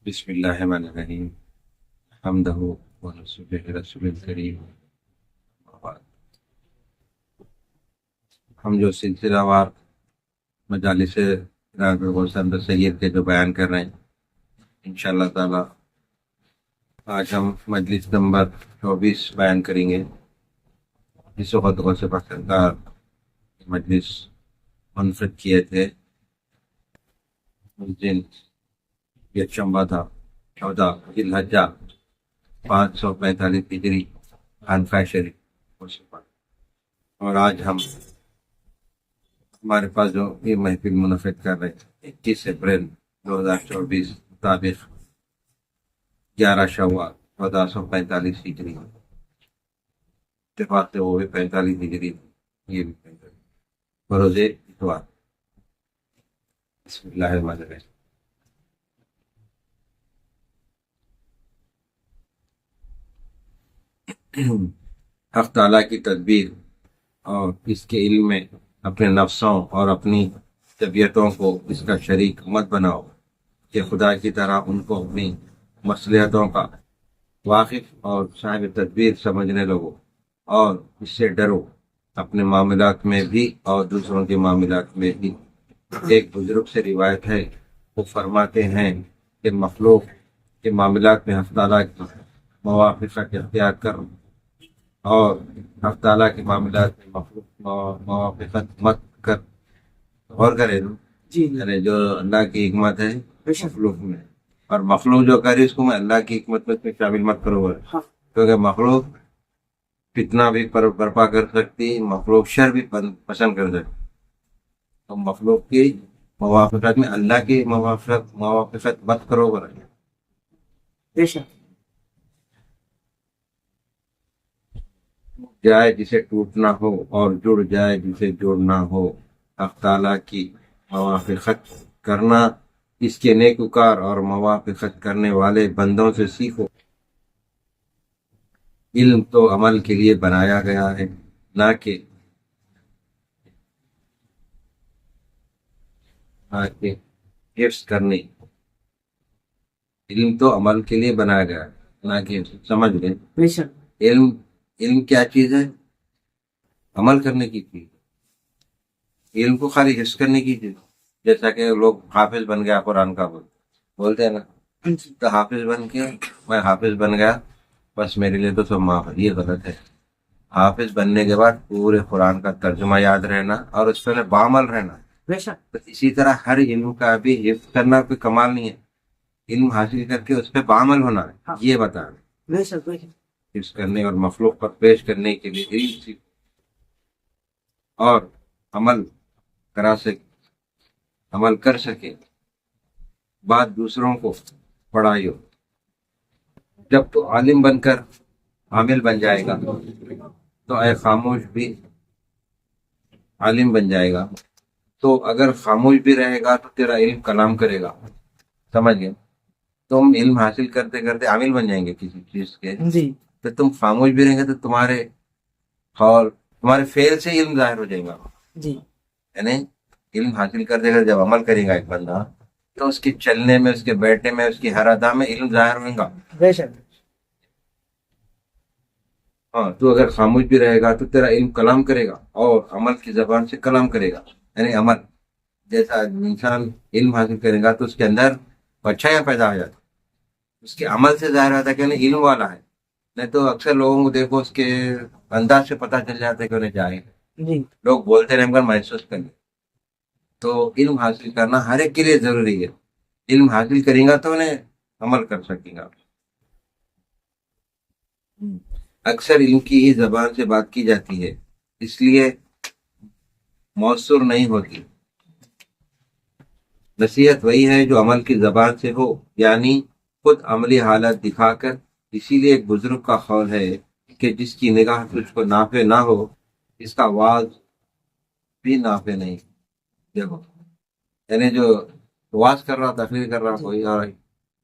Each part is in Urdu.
بسم اللہ الرحمن الرحیم حمدہ ونصلہ رسول الکریم وبعد۔ ہم جو سلسلہ وار مجالس راغب غوث سید کے جو بیان کر رہے ہیں انشاءاللہ تعالی آج ہم مجلس نمبر 24 بیان کریں گے۔ اس وقت غوث پاک سرکار مجلس منعقد کیے تھے اس دن یکشنبہ تھا 14 ذی الحجہ 545 ہجری خانقاہ شریف غوث پاک۔ اور آج ہمارے پاس جو یہ محفل منعقد کر رہے ہیں 21 اپریل 2024 مطابق 11 شوال 1445 ہجری، اتفاق سے وہ بھی 45 ہجری، یہ بھی 45 بروز اتوار۔ بسم اللہ الرحمن الرحیم۔ حق تعالیٰ کی تدبیر اور اس کے علم میں اپنے نفسوں اور اپنی طبیعتوں کو اس کا شریک مت بناؤ کہ خدا کی طرح ان کو اپنی مصلحتوں کا واقف اور صاحب تدبیر سمجھنے لگو اور اس سے ڈرو اپنے معاملات میں بھی اور دوسروں کے معاملات میں بھی۔ ایک بزرگ سے روایت ہے، وہ فرماتے ہیں کہ مخلوق کے معاملات میں حق تعالیٰ کی موافقت اختیار کرو اور حق تعالیٰ کے معاملات میں مخلوق موافقت مت کر۔ غور کرے جی یعنی جو اللہ کی حکمت ہے مخلوق میں، اور مخلوق جو کرے اس کو میں اللہ کی حکمت میں شامل مت کرو، کیونکہ مخلوق فتنہ بھی برپا کر سکتی، مخلوق شر بھی پسند کر سکتی۔ تو مخلوق کی موافقت میں اللہ کی موافقت مت کرو برائے۔ بے شک جائے جسے ٹوٹنا ہو اور جڑ جائے جسے جوڑنا ہو، حق تعالیٰ کی موافقت کرنا اس کے نیکوکار اور موافقت کرنے والے بندوں سے سیکھو۔ علم تو عمل کے لیے بنایا گیا ہے، نہ کہ حفظ کرنے۔ علم تو عمل کے لیے بنایا گیا ہے، نہ کہ سمجھ لیں بے شک علم کیا چیز ہے؟ عمل کرنے کی چیز۔ علم کو خالی حفظ کرنے کی چیز، جیسا کہ لوگ حافظ بن گیا قرآن کا بولتے ہیں نا، تو حافظ بن کے میں حافظ بن گیا بس میرے لیے تو سب معاف ہے، یہ غلط ہے۔ حافظ بننے کے بعد پورے قرآن کا ترجمہ یاد رہنا اور اس پہ بعمل رہنا۔ بے شک تو اسی طرح ہر علم کا بھی حفظ کرنا کوئی کمال نہیں ہے، علم حاصل کر کے اس پہ بعمل ہونا ہے، یہ بتا رہے۔ بے شک بے شک حفظ کرنے اور مخلوق پر پیش کرنے کے لیے علم سیکھو اور عمل کر سکے، بات دوسروں کو پڑھائیو۔ جب تو عالم بن کر عامل بن جائے گا تو اے خاموش بھی عالم بن جائے گا، تو اگر خاموش بھی رہے گا تو تیرا علم کلام کرے گا، سمجھ گئے؟ تم علم حاصل کرتے کرتے عامل بن جائیں گے کسی چیز کے، جی تو تم خاموش بھی رہیں گے تو تمہارے فعل سے علم ظاہر ہو جائے گا۔ جی یعنی علم حاصل کرتے کرتے جب عمل کرے گا ایک بندہ تو اس کے چلنے میں، اس کے بیٹھنے میں، اس کی ہر ادا میں علم ظاہر ہوگا۔ بے شک ہاں، تو اگر خاموش بھی رہے گا تو تیرا علم کلام کرے گا اور عمل کی زبان سے کلام کرے گا، یعنی عمل۔ جیسا انسان علم حاصل کرے گا تو اس کے اندر اچھائیاں پیدا ہو جاتی، اس کے عمل سے ظاہر ہوتا ہے کہ انہیں علم والا ہے۔ نہیں تو اکثر لوگوں کو دیکھو اس کے انداز سے پتہ چل جاتا ہے کہ انہیں جاہل ہے، جی لوگ بولتے رہیں گے محسوس کر لیں۔ تو علم حاصل کرنا ہر ایک کے لیے ضروری ہے، علم حاصل کریں گا تو انہیں عمل کر سکیں گا۔ اکثر علم کی ہی زبان سے بات کی جاتی ہے، اس لیے مؤثر نہیں ہوتی۔ نصیحت وہی ہے جو عمل کی زبان سے ہو، یعنی خود عملی حالت دکھا کر۔ اسی لیے ایک بزرگ کا قول ہے کہ جس کی نگاہ تجھ کو نافع نہ ہو، اس کا واعظ بھی نافع نہیں۔ دیکھو، یعنی جو واعظ کر رہا، تقریر کر رہا کوئی اور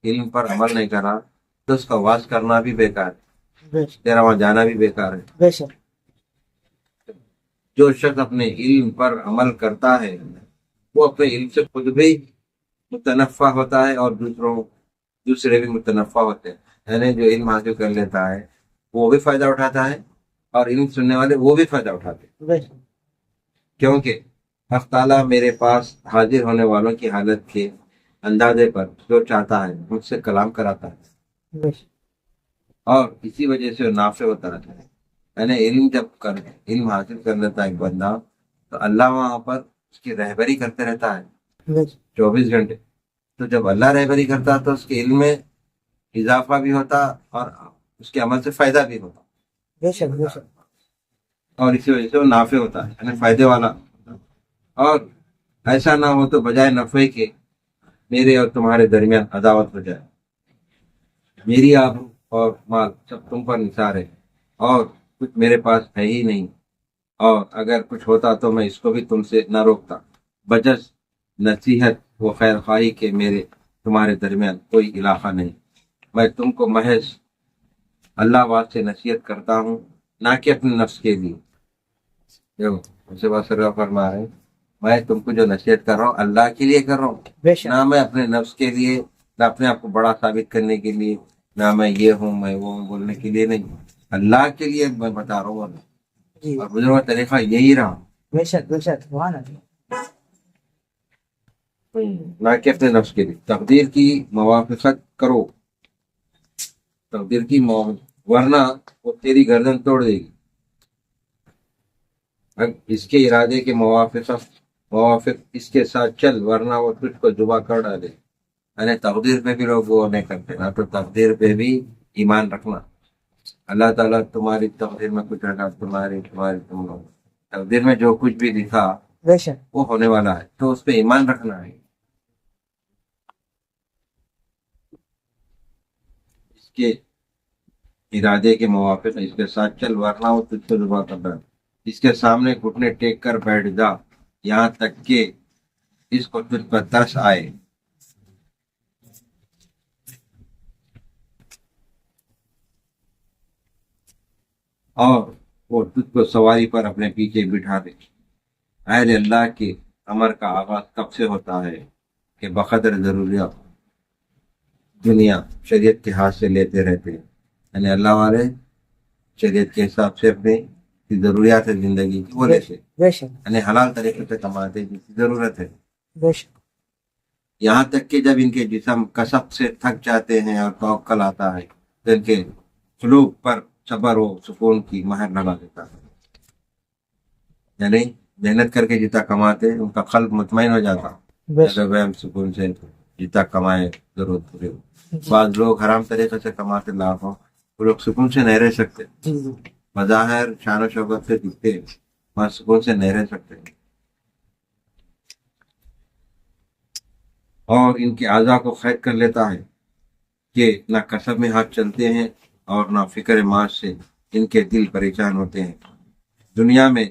علم پر عمل نہیں کر رہا تو اس کا واعظ کرنا بھی بیکار ہے، بے شک تیرا وہاں جانا بھی بیکار ہے۔ بے شک جو شخص اپنے علم پر عمل کرتا ہے وہ اپنے علم سے خود بھی متنفع ہوتا ہے اور دوسروں دوسرے بھی متنفع ہوتے ہیں. یعنی جو علم حاصل کر لیتا ہے وہ بھی فائدہ اٹھاتا ہے اور علم سننے والے وہ بھی فائدہ اٹھاتے ہیں. بے شک کیونکہ حق تعالیٰ میرے پاس حاضر ہونے والوں کی حالت کے اندازے پر جو چاہتا ہے مجھ سے کلام کراتا ہے بے شک اور اسی وجہ سے وہ نافع ہوتا رہتا ہے. یعنی علم حاصل کر لیتا ہے ایک بندہ تو اللہ وہاں پر اس کی رہبری کرتے رہتا ہے بے شک 24 گھنٹے. تو جب اللہ رہبری کرتا تو اس کے علم میں اضافہ بھی ہوتا اور اس کے عمل سے فائدہ بھی ہوتا بے شک بے شک اور اسی وجہ سے وہ نافع ہوتا ہے یعنی فائدے والا. اور ایسا نہ ہو تو بجائے نفع کے میرے اور تمہارے درمیان عداوت ہو جائے. میری آبرو اور مال سب تم پر نثار ہے اور کچھ میرے پاس ہے ہی نہیں, اور اگر کچھ ہوتا تو میں اس کو بھی تم سے نہ روکتا. بجز نصیحت و خیر خواہی کے میرے تمہارے درمیان کوئی علاقہ نہیں. میں تم کو محض اللہ واسطے نصیحت کرتا ہوں نہ کہ اپنے نفس کے لیے. فرما رہے ہیں میں تم کو جو نصیحت کر رہا ہوں اللہ کے لیے کر رہا ہوں, بے شک نہ میں اپنے نفس کے لیے, نہ اپنے آپ کو بڑا ثابت کرنے کے لیے, نہ میں یہ ہوں میں وہ ہوں بولنے کے لیے نہیں. اللہ کے لیے میں بتا رہا ہوں جی اور بزرگوں کا طریقہ یہی رہا بے شک بے شک سبحان اللہ نہ کہ اپنے نفس کے لیے. تقدیر کی موافقت کرو, تقدیر کی ورنہ وہ تیری گردن توڑ دے گی. اس کے ارادے کے موافق اس کے ساتھ چل ورنہ وہ تجھ کو ذبح کر ڈالے. یعنی تقدیر پہ بھی لوگ وہ نہیں کرتے نا, تو تقدیر پہ بھی ایمان رکھنا. اللہ تعالیٰ تمہاری تقدیر میں کچھ رکھا, تمہاری تم لوگ تقدیر میں جو کچھ بھی لکھا بے شک وہ ہونے والا ہے, تو اس پہ ایمان رکھنا ہے. اس کے ارادے کے موافق اس کے ساتھ چل ورنہ وہ تجھ کو ذبح کر ڈالے. اس کے سامنے گھٹنے ٹیک کر بیٹھ جا یہاں تک کہ اس کو تجھ پر ترس آئے. اور وہ تجھ کو سواری پر اپنے پیچھے بٹھا دے. اہل اللہ کے امر کا آغاز کب سے ہوتا ہے کہ بقدر ضروریات دنیا شریعت کے ہاتھ سے لیتے رہتے ہیں. یعنی اللہ والے شریعت کے حساب سے اپنے ضروریات زندگی کی وہ لیتے, بے شک یعنی حلال طریقے سے کماتے جس کی ضرورت ہے. بے شک یہاں تک کہ جب ان کے جسم کسب سے تھک جاتے ہیں اور توکل آتا ہے تو ان کے سلوک پر صبر و سکون کی مہر لگا دیتا ہے. یعنی محنت کر کے جتنا کماتے ان کا قلب مطمئن ہو جاتا, بے شک وہم سکون سے جتنا کمائے ضرورت پوری ہو. بعض لوگ حرام طریقے سے کماتے لاکھوں, وہ لوگ سکون سے نہیں رہ سکتے. جی مظاہر شان و شوکت سے دکھتے وہاں سکون سے نہیں رہ سکتے. اور ان کے اعضاء کو قید کر لیتا ہے کہ نہ کسب میں ہاتھ چلتے ہیں اور نہ فکر معاش سے ان کے دل پریشان ہوتے ہیں. دنیا میں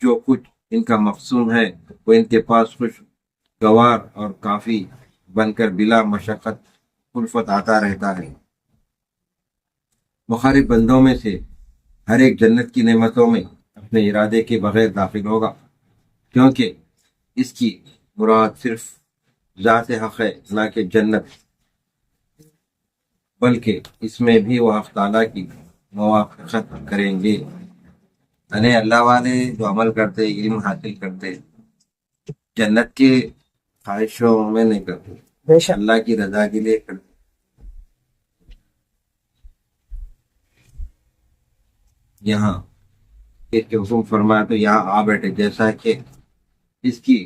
جو کچھ ان کا مقصود ہے وہ ان کے پاس خوشگوار اور کافی بن کر بلا مشقت الفت آتا رہتا ہے. مخالف بندوں میں سے ہر ایک جنت کی نعمتوں میں اپنے ارادے کے بغیر داخل ہوگا, کیونکہ اس کی مراد صرف ذات حق ہے نہ کہ جنت, بلکہ اس میں بھی وہ حق تعالیٰ کی موافقت کریں گے. یعنی اللہ والے جو عمل کرتے علم حاصل کرتے جنت کے خواہشوں میں نہیں کرتے, بے شک اللہ کی رضا کے لیے کرتے. یہاں اس کے حکم فرمایا تو یہاں آ بیٹھے جیسا کہ اس کی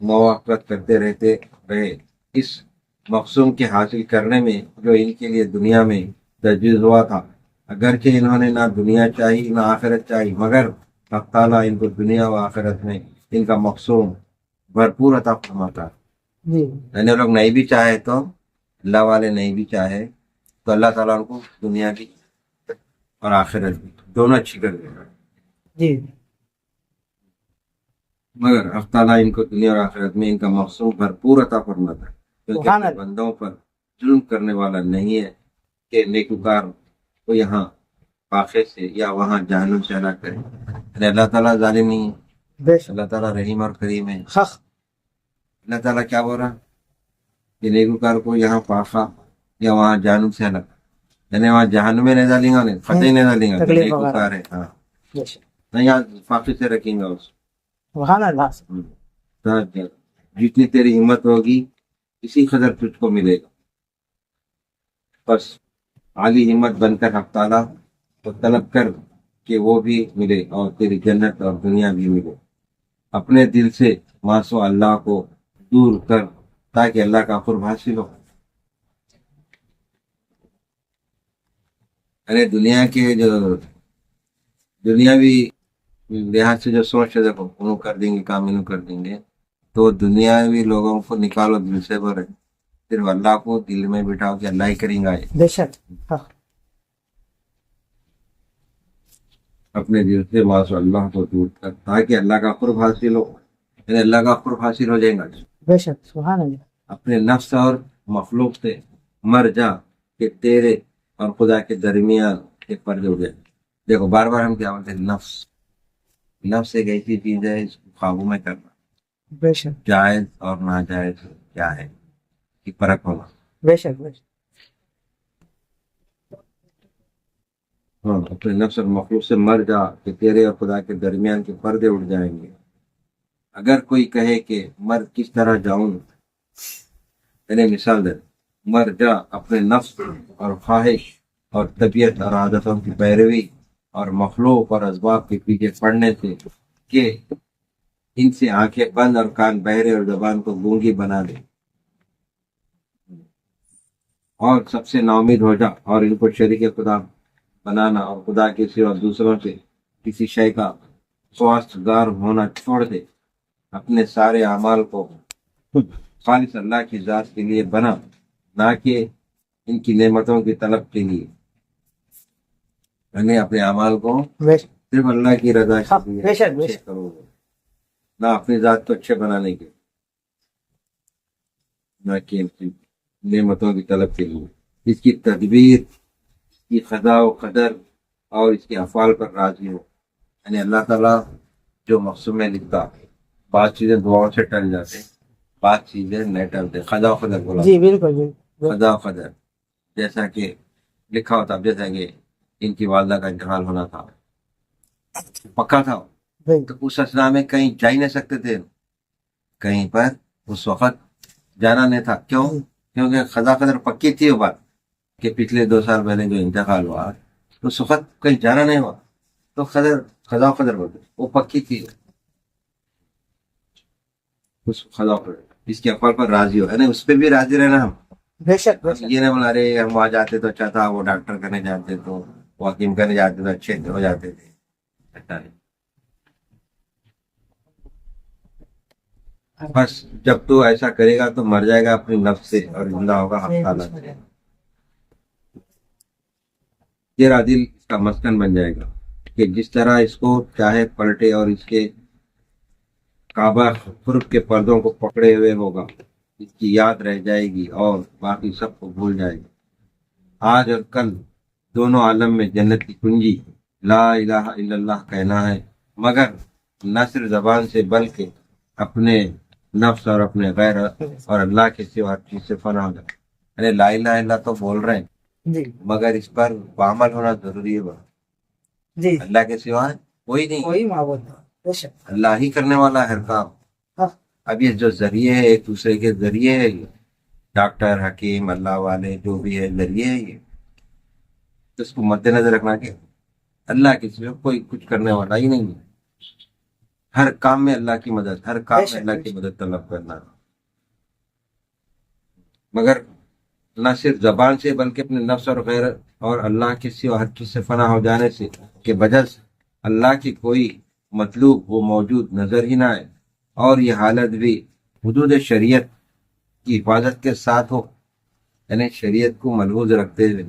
موافقت کرتے رہتے رہے. اس مقصود کے حاصل کرنے میں جو ان کے لیے دنیا میں تجویز ہوا تھا, اگرچہ انہوں نے نہ دنیا چاہی نہ آخرت چاہی, مگر حق تعالیٰ ان کو دنیا و آخرت میں ان کا مقصود بھرپور عطا فرماتا. جی یعنی لوگ نہیں بھی چاہے تو اللہ والے نہیں بھی چاہے تو اللہ تعالیٰ ان کو دنیا کی اور آخرت بھی دونوں اچھی کر دے گا. جی مگر حق تعالیٰ ان کو دنیا اور آخرت میں ان کا مقصود بھرپور عطا فرماتا ہے, کیونکہ سبحان اپنے اللہ. بندوں پر ظلم کرنے والا نہیں ہے کہ نیکوکار کو یہاں فاقے سے یا وہاں جہنم سے ہلاک کرے. یعنی اللہ تعالیٰ ظالم نہیں ہے, بے شک اللہ تعالیٰ رحیم اور کریم ہے. حق اللہ تعالیٰ کیا بول رہا کہ نیکوکار کو یہاں فاقہ یا وہاں جہنم سے الگ، یعنی وہاں جہنم میں نہیں ڈالیں گا، نہیں قطعی نہیں ڈالیں گا، تکلیف نیک وغیرہ۔ وکار ہے، ہاں بے شک، نہیں، یہاں فاقے سے رکھیں گا اس سبحان اللہ۔ کو۔ جتنی تیری ہمت ہوگی اسی قدر تجھ کو ملے گا، بس عالی ہمت بن کر حق تعالیٰ کو طلب کر کہ وہ بھی ملے اور تیری جنت اور دنیا بھی ملے۔ اپنے دل سے ماسو اللہ کو دور کر تاکہ اللہ کا قرب حاصل ہو۔ ارے دنیا کے جو دنیاوی لحاظ سے جو سوچ ہے، دیکھو انہوں کر دیں گے کام، انہوں کر دیں گے، تو دنیاوی لوگوں کو نکالو دل سے، برے صرف اللہ کو دل میں بٹھاؤ کہ اللہ ہی کریں گا یہ۔ بے شک، ہاں، اپنے دل سے ماسو اللہ کو دور کر تاکہ اللہ کا قرب حاصل ہو، یعنی اللہ کا قرب حاصل ہو جائے گا۔ بے شک، سبحان اللہ۔ اپنے نفس اور مخلوق سے مر جا کہ تیرے اور خدا کے درمیان ایک پردے ہو جائے۔ دیکھو بار بار ہم کیا بولتے ہیں، نفس، نفس ایک ایسی چیز ہے، اس کو قابو میں کرنا، بے شک، جائز اور ناجائز کیا ہے کہ فرق ہونا۔ بے شک، بے شک، ہاں، اپنے نفس اور مخلوق سے مر جا کہ تیرے اور خدا کے درمیان کے پردے اٹھ جائیں گے۔ اگر کوئی کہے کہ مر کس طرح جاؤں، یعنی مثال دے، مر جا اپنے نفس اور خواہش اور طبیعت اور عادتوں کی پیروی اور مخلوق اور اسباب کے پیچھے پڑنے سے کہ ان سے آنکھیں بند اور کان بہرے اور زبان کو گونگی بنا دے، اور سب سے ناامید ہو جا اور ان کو شریک خدا بنانا اور خدا کے سوا دوسروں سے کسی شے کا خواستگار ہونا چھوڑ دے۔ اپنے سارے اعمال کو خالص اللہ کی ذات کے لیے بنا، نہ کہ ان کی نعمتوں کی طلب کے لیے، یعنی اپنے اعمال کو بے شک، صرف اللہ کی رضا ہاں، کے لیے بے شک، بے اچھے شک، کرو گے، نہ اپنی ذات کو اچھے بنانے کے، نہ کہ ان کی نعمتوں کی طلب کے لیے۔ اس کی تدبیر، اس کی قضا و قدر اور اس کے افعال پر راضی ہو، یعنی اللہ تعالیٰ جو مقصود میں لکھتا، بعض چیزیں دعاؤں سے ٹل جاتے، بعض چیزیں نہیں ٹلتے، قضا و قدر بولا، جی بالکل، بالکل، قضا و قدر، جیسا کہ لکھا ہوتا، اب جیسا کہ ان کی والدہ کا انتقال ہونا تھا، پکا تھا، بالکل، تو اس اسنا میں کہیں جا ہی نہیں سکتے تھے، کہیں پر اس وقت جانا نہیں تھا۔ کیوں؟ کیونکہ قضا قدر پکی تھی وہ بات کہ پچھلے 2 سال پہلے جو انتقال ہوا تو اس وقت کہیں جانا نہیں ہوا، تو قضا و قدر بولتے، وہ پکی تھی، اس قضا و قدر، اس کے افعال پر راضی ہو، یعنی اس پہ بھی راضی رہنا ہم۔ بے شک، بے شک، یہ نہیں بولا رہے ہم وہاں جاتے تو اچھا تھا، وہ ڈاکٹر کرنے جاتے تو، وہ حکیم کرنے جاتے تو اچھے ہو جاتے تھے، ایسا نہیں۔ بس جب تو ایسا کرے گا تو مر جائے گا اپنی نفس سے اور زندہ ہوگا حق تعالیٰ سے۔ تیرا دل اس کا مسکن بن جائے گا کہ جس طرح اس کو چاہے پلٹے اور اس کے کعبہ قرب کے پردوں کو پکڑے ہوئے ہوگا، اس کی یاد رہ جائے گی اور باقی سب کو بھول جائے گی۔ آج اور کل دونوں عالم میں جنت کی کنجی لا الہ الا اللہ کہنا ہے، مگر نہ صرف زبان سے بلکہ اپنے نفس اور اپنے غیر اور اللہ کے سوا ہر چیز سے فنا ہو جائے۔ یعنی لا الہ الا تو بول رہے ہیں، جی مگر اس پر عمل ہونا ضروری ہے۔ جی، اللہ کے سوا کوئی نہیں، کوئی معبود نہیں، بے شک، اللہ ہی کرنے والا ہے ہر کام۔ ہاں، اب یہ جو ذریعے ہے ایک دوسرے کے ذریعے ہے، یہ ڈاکٹر، حکیم، اللہ والے جو بھی ہے ذریعے ہے، یہ تو اس کو مد نظر رکھنا کہ اللہ کے سوا کوئی کچھ کرنے والا ہی نہیں ہے۔ ہر کام میں اللہ کی مدد، ہر کام میں اللہ کی مدد طلب کرنا، مگر نہ صرف زبان سے بلکہ اپنے نفس اور غیر اور اللہ کے سوا ہر چیز سے فنا ہو جانے سے کہ بجز اللہ کی کوئی مطلوب وہ موجود نظر ہی نہ آئے، اور یہ حالت بھی حدود شریعت کی حفاظت کے ساتھ ہو، یعنی شریعت کو ملحوظ رکھتے ہوئے،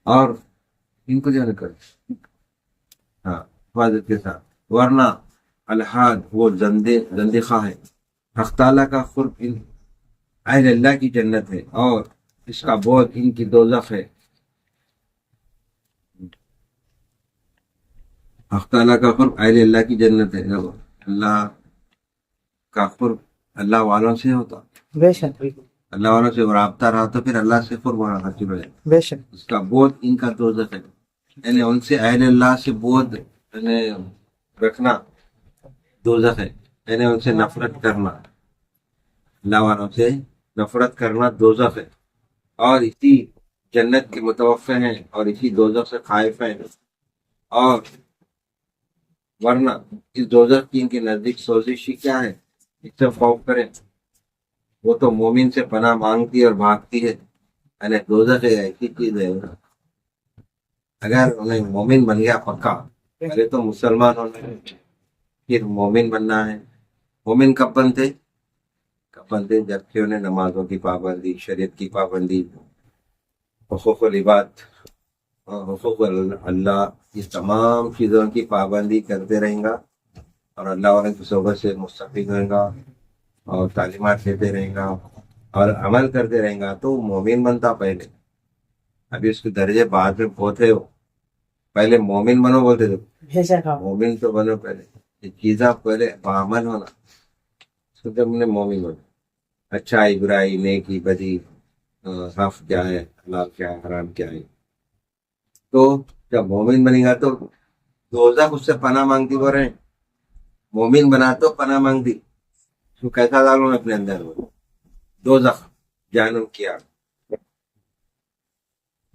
اور ان کو جو ہے کر ہاں حفاظت کے ساتھ، ورنہ الحاد وہ زندقہ ہے۔ حق تعالیٰ کا قرب ان اہل اللہ کی جنت ہے اور اس کا بعد ان کی دوزخ ہے۔ حق تعالیٰ کا قرب اہل اللہ کی جنت ہے، اللہ کا قرب اللہ والوں سے ہوتا، بے شک، بالکل، اللہ والوں سے رابطہ رہا تو پھر اللہ سے قرب حاصل ہو جائے. بے شک اس کا بہت ان کا دوزخ ہے. یعنی ان سے اہل اللہ سے بہت یعنی رکھنا دوزخ ہے. یعنی ان سے نفرت کرنا، اللہ والوں سے نفرت کرنا دوزخ ہے. اور اسی جنت کے متوقع ہیں اور اسی دوزخ سے خائف ہیں. اور ورنہ اس دوزخ کی ان کے نزدیک سوزشی کیا ہے، اس سے خوف کریں. وہ تو مومن سے پناہ مانگتی اور بھاگتی ہے. یعنی دوزخ ایسی چیز ہے، اگر انہیں مومن بن گیا پکا، پہلے تو مسلمان ہونا ہے پھر مومن بننا ہے. مومن کب بنتے جبکہ انہیں نمازوں کی پابندی، شریعت کی پابندی، حقوق العباد اور حقوق اللہ، اس تمام چیزوں کی پابندی کرتے رہیں گا اور اللہ والے کی صحبت سے مستفید رہیں گا اور تعلیمات لیتے رہیں گا اور عمل کرتے رہیں گا تو مومن بنتا پہلے. ابھی اس کے درجے بعد میں پہنچے ہو، پہلے مومن بنو بولتے تھے. بے شک ہاں. مومن تو بنو پہلے، یہ چیزاں پہلے بعمل ہونا، تو جب نے مومن بنا. اچھائی برائی نیکی بدی، حق کیا ہے، حلال کیا ہے، حرام کیا ہے. تو جب مومن بنے گا تو دوزخ اس سے پناہ مانگتی ہو رہے ہیں. مومن بنا تو پناہ مانگتی، تو کیسا ڈالوں اپنے اندر دوزخ جہنم کی آگ،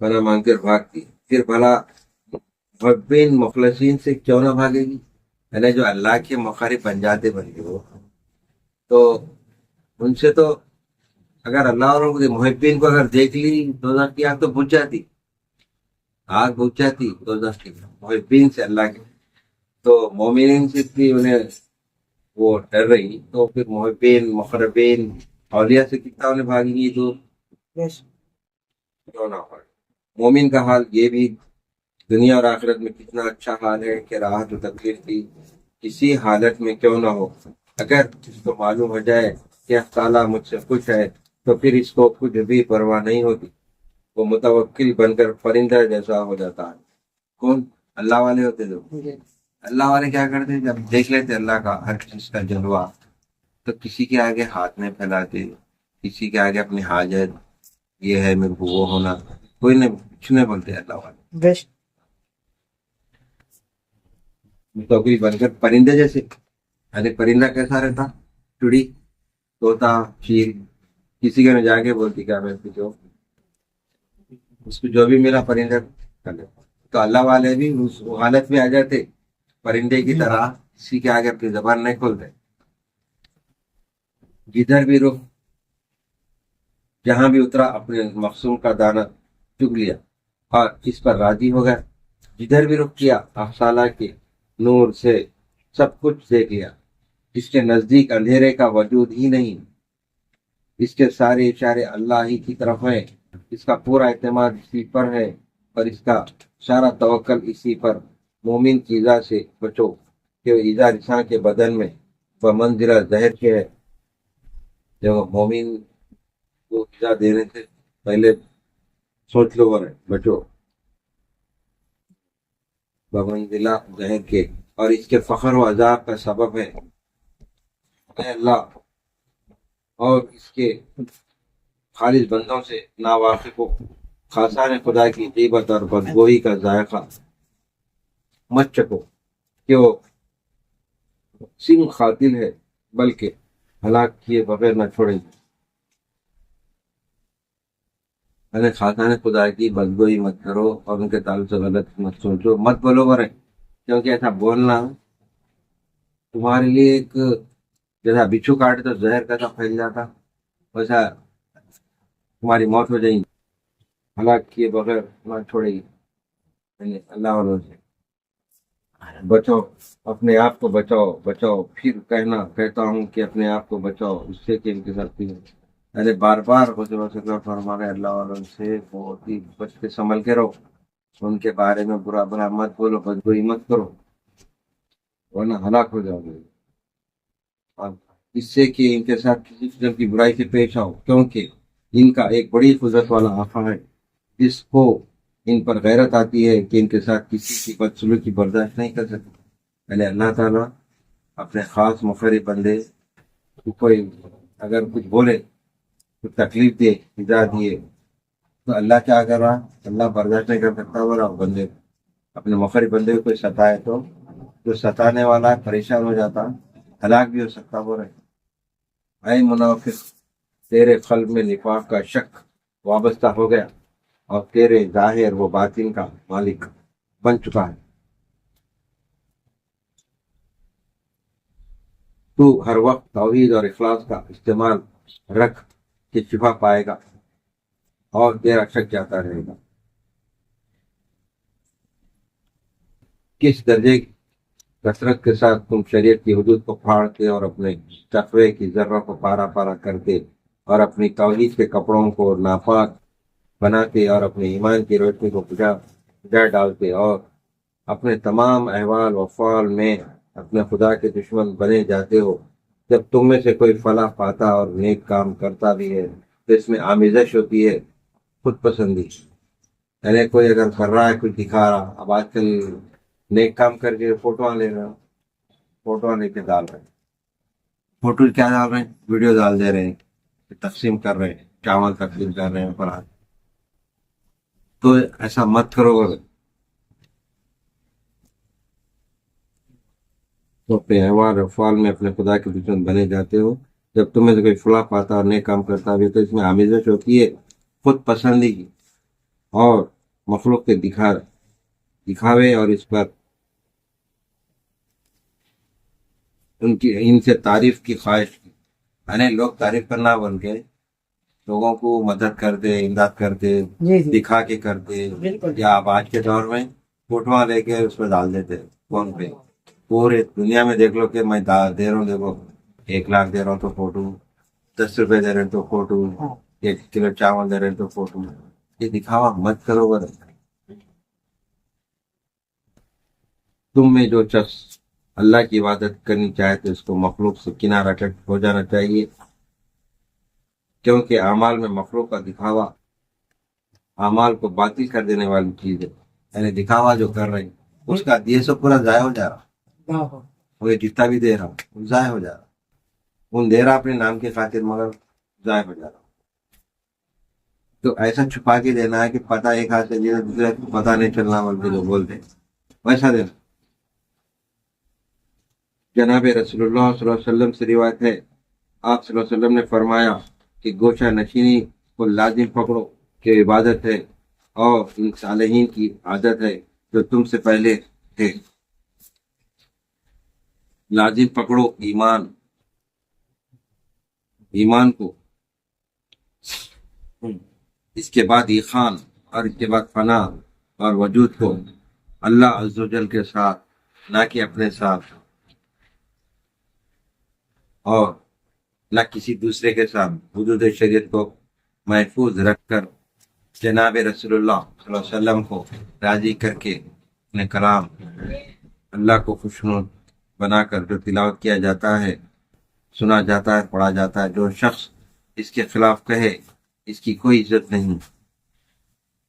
پناہ مانگتی اور بھاگتی. پھر بھلا محبین مخلصین سے کیوں نہ بھاگے گی؟ یعنی جو اللہ کے مقرب بن جاتے بن گئے وہ، تو ان سے تو اگر اللہ اور محبین کو اگر دیکھ لی دوزخ کی آگ تو بجھ جاتی، آگ بجھ جاتی دوزخ کی محبین سے اللہ کے. تو مومنین سے اتنی انہیں وہ ڈر رہی تو پھر محبین مقربین اولیاء سے کتنا انہیں بھاگیں گی تو بے شک کیوں نہ ہو. مومن کا حال یہ بھی دنیا اور آخرت میں کتنا اچھا حال ہے کہ راحت و تکلیف کی کسی حالت میں کیوں نہ ہو، اگر اس کو معلوم ہو جائے کہ اللہ تعالیٰ مجھ سے خوش ہے تو پھر اس کو کچھ بھی پرواہ نہیں ہوتی. وہ متوکل بن کر پرندہ جیسا ہو جاتا ہے. کون؟ اللہ والے ہوتے جو. اللہ والے کیا کرتے جب دیکھ لیتے اللہ کا ہر چیز کا جلوہ تو کسی کے آگے ہاتھ نہیں پھیلاتے، کسی کے آگے اپنی حاجت یہ ہے میرے کو وہ ہونا کوئی نہیں کچھ نہیں بولتے اللہ والے. بے شک متوکل بن کر پرندے جیسے. ارے پرندہ کیسا رہتا؟ چڑی، طوطا، چیل، کسی کے نہ جا کے بولتی کیا میں جو اس کو جو بھی میرا پرندہ کر لے. تو اللہ والے بھی اس حالت میں آ جاتے پرندے کی طرح، کسی کے آگے اپنی زبان نہیں کھولتے. جدھر بھی رخ، جہاں بھی اترا اپنے مقصوم کا دانہ چگ لیا اور اس پر راضی ہو گیا. جدھر بھی رخ کیا افسالہ کے نور سے سب کچھ دیکھ لیا. اس کے نزدیک اندھیرے کا وجود ہی نہیں، اس کے سارے اشارے اللہ ہی کی طرف ہیں. اس کا پورا اعتماد اسی پر ہے اور اس کا سارا توکل اسی پر. مومن کی ایذا سے بچو کہ وہ ایذا رساں کے بدن میں بمنزلہ زہر کے ہے. جب مومن کو ایذا دینے سے پہلے سوچ لو اور بچو بمنزلہ زہر کے، اور اس کے فخر و عذاب کا سبب ہے اے اللہ. اور اس کے خالص بندوں سے ناواقف کو خاصان خدا کی غیبت اور بدگوئی کا ذائقہ مت چکو کہ وہ سنگ قاتل ہے بلکہ ہلاک کیے بغیر نہ چھوڑیں گے. یعنی خاصان خدا کی بدگوئی مت کرو اور ان کے تعلق سے غلط مت سوچو، مت بولو برے، کیونکہ ایسا بولنا تمہارے لیے ایک جیسا بچھو کاٹے تو زہر کیسا پھیل جاتا ویسا تمہاری موت ہو جائے گی، ہلاک کیے بغیر نہ چھوڑے گی. یعنی اللہ والوں سے بچو، اپنے آپ کو بچاؤ. پھر کہتا ہوں کہ اپنے آپ کو بچاؤ اس سے کہ ان کے ساتھ ارے بار بار فرما رہے اللہ والوں سے بہت ہی بچ کے سنبھل کے رہو. ان کے بارے میں برا برا مت بولو، بدگوئی مت کرو ورنہ ہلاک ہو جاؤ گے. اس سے کہ ان کے ساتھ کسی قسم کی برائی سے پیش آؤ، کیونکہ ان کا ایک بڑی قدرت والا آقا ہے جس کو ان پر غیرت آتی ہے کہ ان کے ساتھ کسی کی بدسلوکی برداشت نہیں کر سکتے. پہلے اللہ تعالیٰ اپنے خاص مقرب بندے کوئی اگر کچھ بولے تو تکلیف دے ایزا دیے تو اللہ کیا کر رہا؟ اللہ برداشت نہیں کر سکتا اور بندے اپنے مخرج بندے کو کوئی ستائے تو جو ستانے والا ہے پریشان ہو جاتا، ہلاک بھی ہو سکتا وہ رہے۔ اے منافق، تیرے قلب میں نفاق کا شک وابستہ ہو گیا اور تیرے ظاہر و باطن کا مالک بن چکا ہے۔ تو ہر وقت توحید اور اخلاص کا استعمال رکھ کہ شفا پائے گا اور تیرا شک جاتا رہے گا۔ کس درجے کی کثرت کے ساتھ تم شریعت کی حدود کو پھاڑتے اور اپنے تقوی کی ذرہ کو پارا پارا کرتے اور اپنی توحید کے کپڑوں کو ناپاک بناتے اور اپنے ایمان کی روشنی کو بجھا ڈالتے اور اپنے تمام احوال و افعال میں اپنے خدا کے دشمن بنے جاتے ہو۔ جب تم میں سے کوئی فلاح پاتا اور نیک کام کرتا بھی ہے تو اس میں آمیزش ہوتی ہے، خود پسندی، یعنی کوئی اگر کر رہا ہے کچھ دکھا رہا۔ اب آج کل نیک کام کر کے فوٹواں لے رہے ہیں، فوٹواں لے کے ڈال رہے ہیں، فوٹو کیا ڈال رہے ہیں؟ ویڈیو ڈال دے رہے ہیں، تقسیم کر رہے ہیں، چاول تقسیم کر رہے ہیں پر تو ایسا مت کرو گا تو اپنے احوال افعال میں اپنے خدا کے دشمن بنے جاتے ہو۔ جب تمہیں سے کوئی فلاح پاتا اور نیک کام کرتا بھی تو اس میں آمیزش ہوتی ہے، خود پسندی کی اور مخلوق کے دکھاوے اور اس پر ان سے تعریف کی خواہش کی، یعنی لوگ تعریف کرنا بن کے لوگوں کو مدد کرتے، امداد کرتے، جی جی دکھا کے کرتے، بالکل یا اب آج کے دور میں فوٹواں لے کے اس پہ ڈال دیتے فون پہ۔ پورے دنیا میں دیکھ لو کہ میں دے رہا ہوں، دیکھو 1,00,000 دے رہا ہوں تو فوٹو، 10 روپے دے رہے ہیں تو فوٹو، 1 کلو چاول دے رہے ہیں تو فوٹو۔ یہ دکھاوا مت کرو گا۔ تم میں جو شخص اللہ کی عبادت کرنی چاہے تو اس کو مخلوق سے کنارہ کٹ ہو جانا چاہیے، کیونکہ اعمال میں مخلوق کا دکھاوا اعمال کو باطل کر دینے والی چیز ہے۔ یعنی دکھاوا جو کر رہے ہیں اس کا دیے سب پورا ضائع ہو جا رہا، وہ جتنا بھی دے رہا وہ ضائع ہو جا رہا، ان دے رہا اپنے نام کی خاطر مگر ضائع ہو جا رہا۔ تو ایسا چھپا کے دینا ہے کہ پتہ ایک ہاتھ سے دینا، دوسرے کو پتہ نہیں چلنا، بلکہ جو بولتے ویسا دینا۔ جناب رسول اللہ صلی اللہ علیہ وسلم سے روایت ہے، آپ صلی اللہ علیہ وسلم نے فرمایا کہ گوشہ نشینی کو لازم پکڑو کہ عبادت ہے اور ان صالحین کی عادت ہے جو تم سے پہلے تھے۔ لازم پکڑو ایمان کو، اس کے بعد ایقان اور اس کے بعد فنا اور وجود کو اللہ عز و جل کے ساتھ، نہ کہ اپنے ساتھ اور نہ کسی دوسرے کے ساتھ، حدود شریعت کو محفوظ رکھ کر جناب رسول اللہ صلی اللہ علیہ وسلم کو راضی کر کے اپنے کلام اللہ کو خوشنود بنا کر جو تلاوت کیا جاتا ہے، سنا جاتا ہے، پڑھا جاتا ہے، جو شخص اس کے خلاف کہے اس کی کوئی عزت نہیں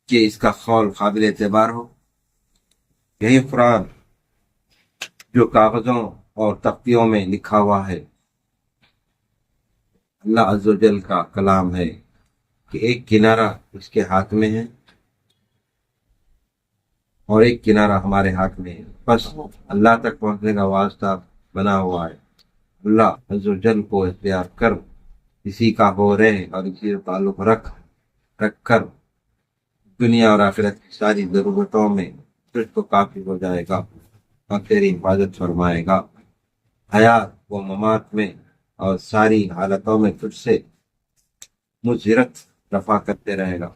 کہ اس کا قول قابل اعتبار ہو۔ یہی قرآن جو کاغذوں اور تختیوں میں لکھا ہوا ہے، اللہ عز و جل کا کلام ہے کہ ایک کنارہ اس کے ہاتھ میں ہے اور ایک کنارہ ہمارے ہاتھ میں ہے، بس اللہ تک پہنچنے کا واسطہ بنا ہوا ہے۔ اللہ عز و جل کو اختیار کر اسی کا ہو رہے اور اسی سے تعلق رکھ کر دنیا اور آخرت کی ساری ضرورتوں میں تجھ کو کافی ہو جائے گا اور تیری حفاظت فرمائے گا، حیات و ممات میں اور ساری حالتوں میں تجھ سے مجرت رفع کرتے رہے گا۔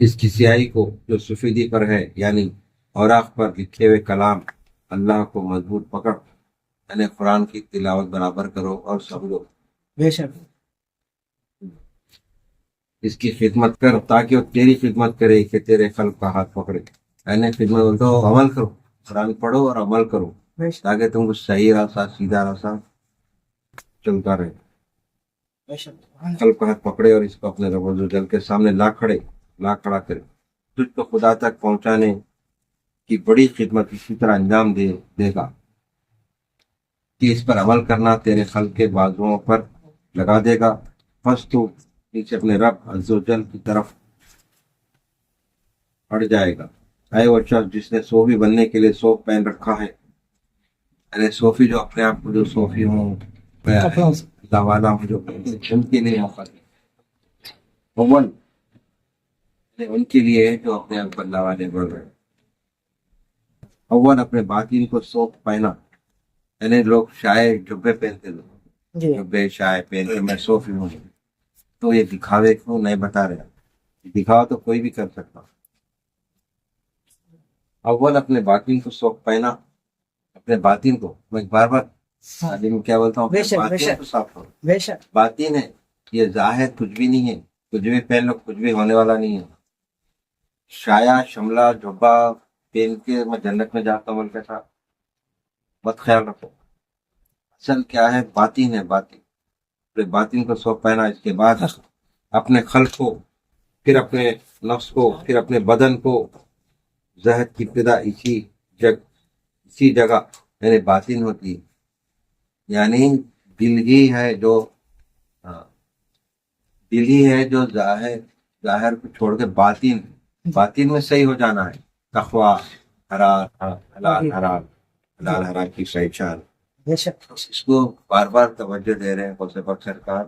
اس کی سیاہی کو جو سفیدی پر ہے، یعنی اوراق پر لکھے ہوئے کلام اللہ کو مضبوط پکڑ، یعنی قرآن کی تلاوت برابر کرو اور سمجھو، بے شک اس کی خدمت کر تاکہ وہ تیری خدمت کرے کہ تیرے قلب کا ہاتھ پکڑے، یعنی خدمت بولتا ہو عمل کرو، قرآن پڑھو اور عمل کرو بے شک تاکہ تم کو صحیح راستہ، سیدھا راستہ چلتا رہے۔ بے شک قلب کا ہاتھ پکڑے اور اس کو اپنے رب الجل کے سامنے لا کھڑا کرے، تجھ کو خدا تک پہنچانے کی بڑی خدمت اسی طرح انجام دے گا۔ کہ اس پر عمل کرنا تیرے خلق کے بازوؤں پر لگا دے گا. بس تو نیچے اپنے رب عز و جل کی طرف ہٹ جائے گا. اے وہ شخص جس نے صوفی بننے کے لیے صوف پہن رکھا ہے. ارے صوفی جو اپنے آپ کو جو صوفی ہوں اللہ والا ہوں جو ان کے لیے آفر اول ان کے لیے ہے جو اپنے آپ کو اللہ والے بڑھ رہے ہیں. اول اپنے باطن کو صوف پہنا. یعنی لوگ شائع جبے پہنتے لوگ جی جبے شائع پہن کے میں صوفی ہوں, تو یہ دکھاوے کیوں نہیں بتا رہے. دکھاوا تو کوئی بھی کر سکتا. اول اپنے باطن کو صوف پہنا. اپنے باطن کو میں بار بار تعلیم کیا بولتا ہوں, بے شک، بے باطن شک. کو صاف کرو. بے شک باطن ہے یہ ظاہر کچھ بھی نہیں ہے. کچھ بھی پہن لو کچھ بھی ہونے والا نہیں ہے. شایا شملہ جبا پہن کے میں جنت میں جاتا ہوں بول کے ساتھ بہت خیال رکھو. اصل کیا ہے باطن ہے. باطن اپنے باطن کو صوف پہنا. اس کے بعد اپنے خلق کو, پھر اپنے نفس کو, پھر اپنے بدن کو. زہد کی ابتدا اسی جگہ یعنی باطن ہوتی ہے. یعنی دل ہی ہے جو ظاہر کو چھوڑ کے باطن میں صحیح ہو جانا ہے. تقویٰ حلال حرام کی پہچان. بے شک اس کو بار بار توجہ دے رہے ہیں غوث پاک سرکار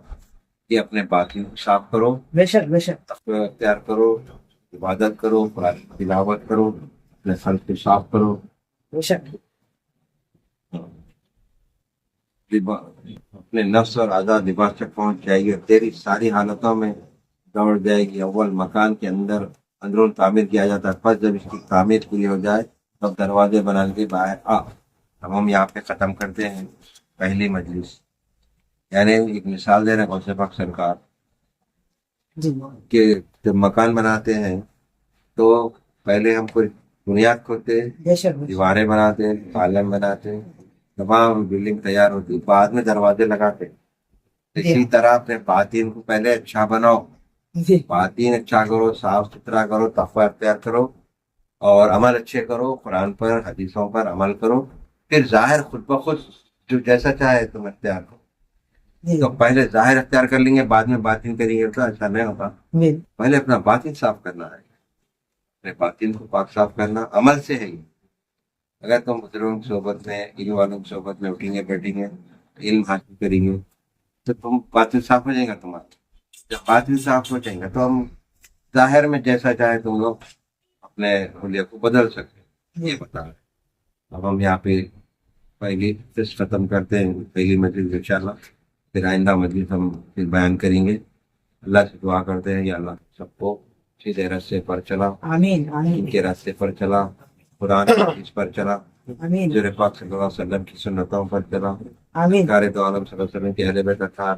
کہ اپنے باطن کو صاف کرو, بے شک بے شک تقویٰ اختیار کرو, عبادت کرو, قرآن کی تلاوت کرو, اپنے خلق کو صاف کرو. بے شک اپنے نفس اور آزاد لباس تک پہنچ جائے گی. تیری ساری حالتوں میں دوڑ جائے گی. اول مکان کے اندرون تعمیر کیا جاتا ہے. پس جب اس کی تعمیر پوری ہو جائے تب دروازے بنانے کے باہر اب ہم یہاں پہ ختم کرتے ہیں پہلی مجلس. یعنی ایک مثال دے رہے ہیں غوث پاک سرکار جی کہ جب مکان بناتے ہیں تو پہلے ہم کوئی بنیاد کھودتے, بے شک دیواریں بناتے, کالم بناتے, تمام بلڈنگ تیار ہوتی, بعد میں دروازے لگاتے. اسی طرح اپنے باطن کو پہلے اچھا بناؤ. جی باطن اچھا کرو, صاف ستھرا کرو, تقویٰ اختیار کرو اور عمل اچھے کرو. قرآن پر حدیثوں پر عمل کرو. پھر ظاہر خود بخود جو جیسا چاہے تم اختیار کرو. جی تو پہلے ظاہر اختیار کر لیں گے بعد میں باطن کریں گے تو ایسا نہیں ہوگا. پہلے اپنا باطن صاف کرنا ہے. اپنے باطن کو پاک صاف کرنا عمل سے ہے. اگر تم بزرگوں کی صحبت میں, علم والوں کی صحبت میں اٹھیں گے بیٹھیں گے, علم حاصل کریں گے تو تم باطن صاف ہو جائے گا تمہارا. جب باطن صاف ہو جائے گا تو ہم ظاہر میں جیسا چاہے تم لوگ اپنے حلیہ کو بدل سکتے. یہ بتا رہے. اب ہم یہاں پہ پہلی قسط ختم کرتے ہیں, پہلی مجلس انشاءاللہ. پھر آئندہ مجلس ہم پھر بیان کریں گے. اللہ سے دعا کرتے ہیں یا اللہ سب کو سیدھے راستے پر چلا, آمین ان آمین کے راستے پر چلا, قرآن کی حدیث پر چلا, آمین حضور پاک صلی اللہ علیہ وسلم کی سنتوں پر چلا, آمین سرکار دو عالم صلی اللہ علیہ وسلم کے اہل بیت اطہار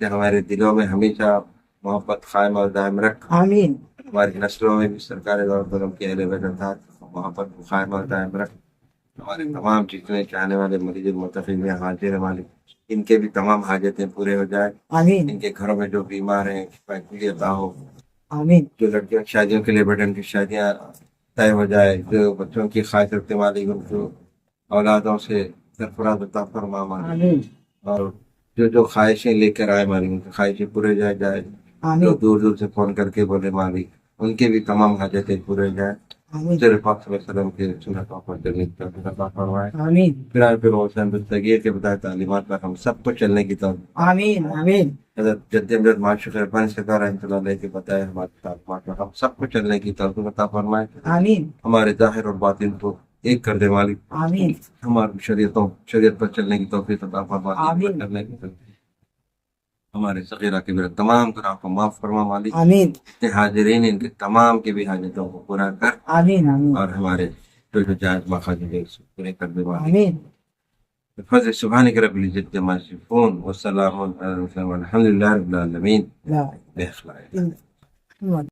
کہ ہمارے دلوں میں ہمیشہ محبت قائم اور دائم رکھ. آمین ہماری نسلوں میں بھی سرکار دو عالم صلی اللہ علیہ وسلم کے اہل بیت اطہار محبت کو قائم اور دائم رکھ. ہمارے تمام جتنے چاہنے والے مریض متقین ہیں حاضر مالک, ان کے بھی تمام حاجتیں پورے ہو جائے. آمین ان کے گھروں میں جو بیمار ہیں شفا عطا ہو. آمین جو لڑکیوں کی شادیوں کے لیے بیٹے ان کی شادیاں طے ہو جائے. جو بچوں کی خواہش رکھتے مالک ان کو اولادوں سے سرفراز عطا فرما مالک. آمین اور جو خواہشیں لے کر آئے مالک ان کی خواہشیں پورے جائے. جو آمین دور دور سے فون کر کے بولے مالک ان کے بھی تمام حاجتیں پورے ہو جائے. آمین حضور پاک صلی اللہ علیہ وسلم کے سنتوں پر چلنے کی توفیق عطا فرمائے. آمین پھر روشن دستگیر کے بتائے تعلیمات پر ہم سب کو چلنے کی توفیق. آمین آمین حضرت جد امجد معاشق ربانی سرکار رحمۃ اللہ علیہ کے بتائے ہمارے تعلیمات پر ہم سب کو چلنے کی توفیق عطا فرمائے. آمین ہمارے ظاہر اور باطن کو ایک کر دے مالک. آمین ہماری شریعت پر چلنے کی توفیق عطا فرما. آمین. کرنے کی توفیق. ہمارے صغیرہ کبیرہ تمام گناہوں کو معاف فرما مالک. آمین جتنے حاضرین ان کے تمام کی بھی حاجتوں کو پورا کر آمین آمین اور ہمارے جو جائز مخارج ہیں اس کو پورے کر دے مالک. آمین فضل سبحانک رب العزت عما یصفون والسلام علی المرسلین والحمد للہ رب العالمین. لا بے اخلاق. إله إلا الله.